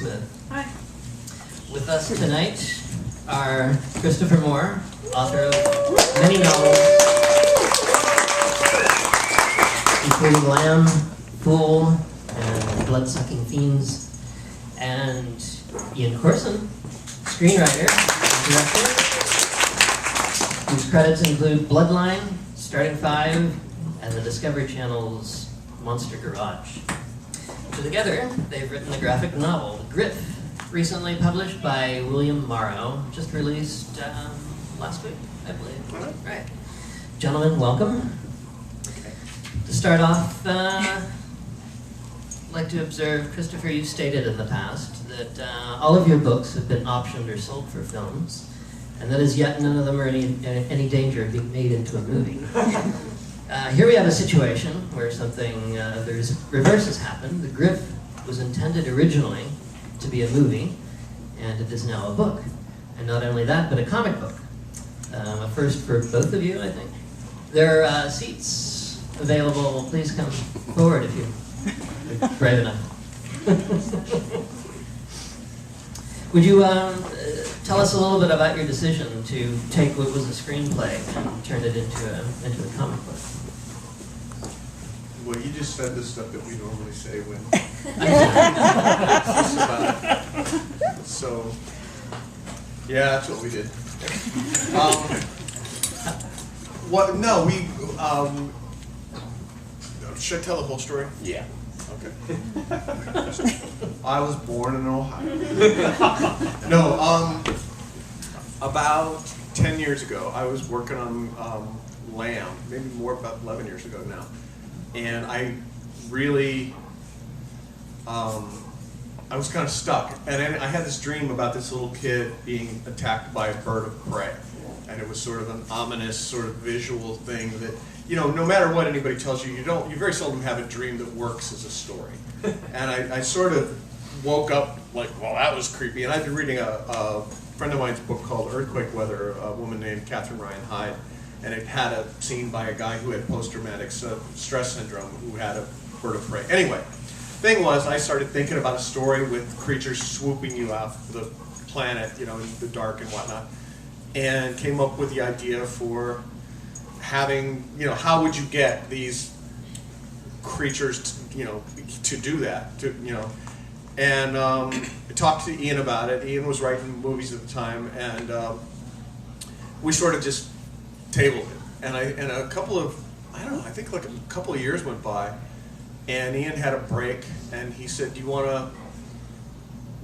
Booksmith. Hi. With us tonight are Christopher Moore, author of many novels, including Lamb, Fool, and Blood-Sucking Fiends, and Ian Corson, screenwriter and director, whose credits include Bloodline, Starting Five, and the Discovery Channel's Monster Garage. Together, they've written a graphic novel, Griff, recently published by William Morrow, just released last week, I believe. Right. Gentlemen, welcome. Okay. To start off, I'd like to observe, Christopher, you stated in the past that all of your books have been optioned or sold for films, and that as yet none of them are in any danger of being made into a movie. Here we have a situation where something, the reverse has happened. The Griff was intended originally to be a movie, and it is now a book. And not only that, but a comic book. A first for both of you, I think. There are seats available. Please come forward if you're brave enough. Would you tell us a little bit about your decision to take what was a screenplay and turn it into a comic book? Well, you just said the stuff that we normally say when so, yeah, that's what we did. What? No, we. Should I tell the whole story? Yeah. Okay. I was born in Ohio. No, about 10 years ago, I was working on Lamb, maybe more, about 11 years ago now. And I really, I was kind of stuck. And I had this dream about this little kid being attacked by a bird of prey. And it was sort of an ominous sort of visual thing that, you know, no matter what anybody tells you, you very seldom have a dream that works as a story. And I sort of woke up like, well, that was creepy. And I've been reading a friend of mine's book called Earthquake Weather, a woman named Catherine Ryan Haight. And it had a scene by a guy who had post-traumatic stress syndrome who had a bird of prey. Anyway, thing was, I started thinking about a story with creatures swooping you off the planet, you know, in the dark and whatnot, and came up with the idea for having, you know, how would you get these creatures, to, you know, to do that, to, you know, and I talked to Ian about it. Ian was writing movies at the time, and we sort of just tabled it, and a couple of, I don't know, I think like a couple of years went by, and Ian had a break, and he said, "Do you want to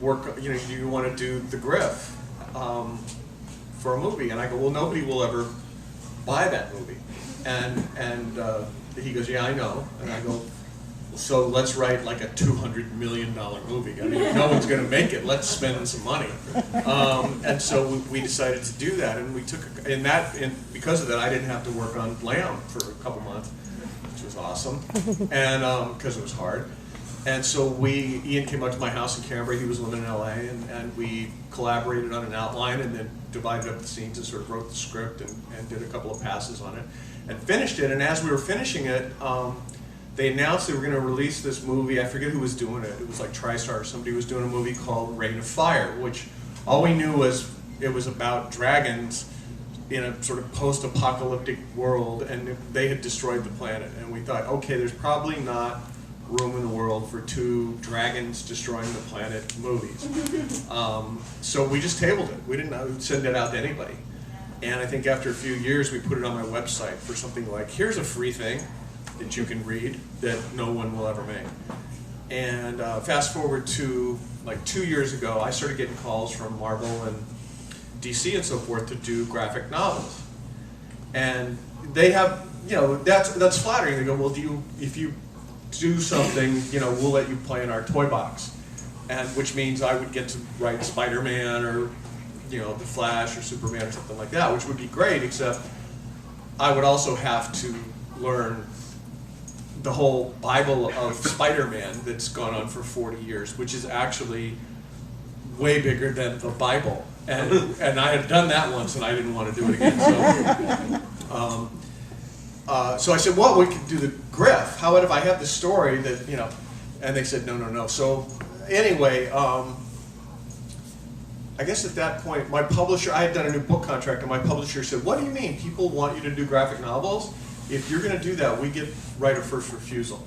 work? You know, do you want to do the Griff for a movie?" And I go, "Well, nobody will ever buy that movie," and he goes, "Yeah, I know," and I go, "So let's write like a $200 million movie. I mean, no one's going to make it. Let's spend some money." And so we decided to do that, and we took because of that, I didn't have to work on Lamb for a couple months, which was awesome, and because it was hard. And so Ian came out to my house in Canberra. He was living in LA, and we collaborated on an outline, and then divided up the scenes and sort of wrote the script and did a couple of passes on it, and finished it. And as we were finishing it, they announced they were going to release this movie. I forget who was doing it. It was like TriStar or somebody was doing a movie called Reign of Fire, which all we knew was it was about dragons in a sort of post-apocalyptic world, and they had destroyed the planet. And we thought, okay, there's probably not room in the world for 2 dragons destroying the planet movies. So we just tabled it. We didn't send it out to anybody. And I think after a few years, we put it on my website for something like, here's a free thing that you can read that no one will ever make. And fast forward to like 2 years ago, I started getting calls from Marvel and DC and so forth to do graphic novels. And they have, you know, that's flattering. They go, well, if you do something, you know, we'll let you play in our toy box. And which means I would get to write Spider-Man or, you know, The Flash or Superman or something like that, which would be great, except I would also have to learn the whole Bible of Spider-Man that's gone on for 40 years, which is actually way bigger than the Bible. And I had done that once, and I didn't want to do it again. So I said, well, we could do the Griff. How about if I have the story that, you know, and they said, no. So anyway, I guess at that point, my publisher, I had done a new book contract, and my publisher said, what do you mean? People want you to do graphic novels? If you're gonna do that, we get right of first refusal.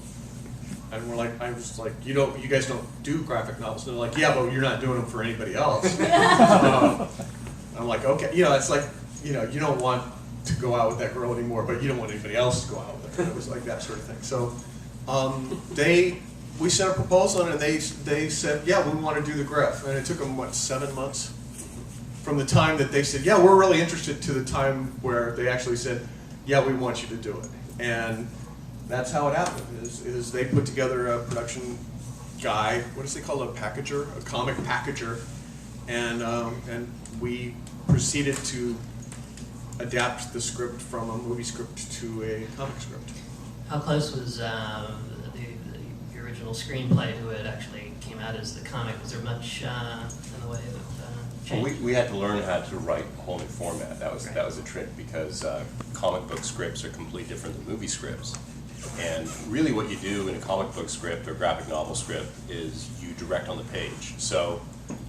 And we're like, I was like, you guys don't do graphic novels. And they're like, yeah, but you're not doing them for anybody else. I'm like, okay, it's like, you don't want to go out with that girl anymore, but you don't want anybody else to go out with her. It was like that sort of thing. So we sent a proposal in, and they said, yeah, we want to do the Griff. And it took them, 7 months? From the time that they said, yeah, we're really interested, to the time where they actually said, yeah, we want you to do it. And that's how it happened, is they put together a production guy, what is they call a packager, a comic packager, and we proceeded to adapt the script from a movie script to a comic script. How close was the original screenplay to it actually came out as the comic? Was there much in the way of change? Well, we had to learn how to write a whole new format. That was a trick, because comic book scripts are completely different than movie scripts. And really what you do in a comic book script or graphic novel script is you direct on the page. So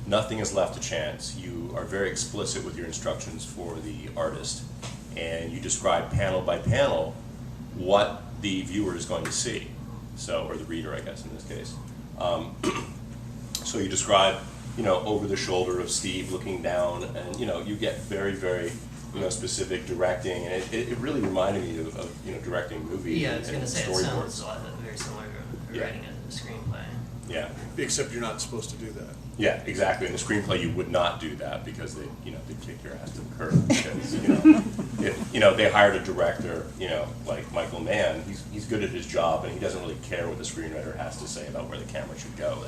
nothing is left to chance. You are very explicit with your instructions for the artist, and you describe panel by panel what the viewer is going to see. So, or the reader, I guess, in this case. So you describe, over the shoulder of Steve looking down, and you get very, very specific directing, and it really reminded me of directing movies. Yeah, I was going to say, it storyboards. sounds very similar to writing a screenplay. Yeah. Except you're not supposed to do that. Yeah, exactly. In the screenplay, you would not do that, because they kick your ass to the curb. Because they hired a director, like Michael Mann. He's good at his job, and he doesn't really care what the screenwriter has to say about where the camera should go.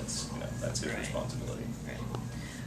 That's his responsibility.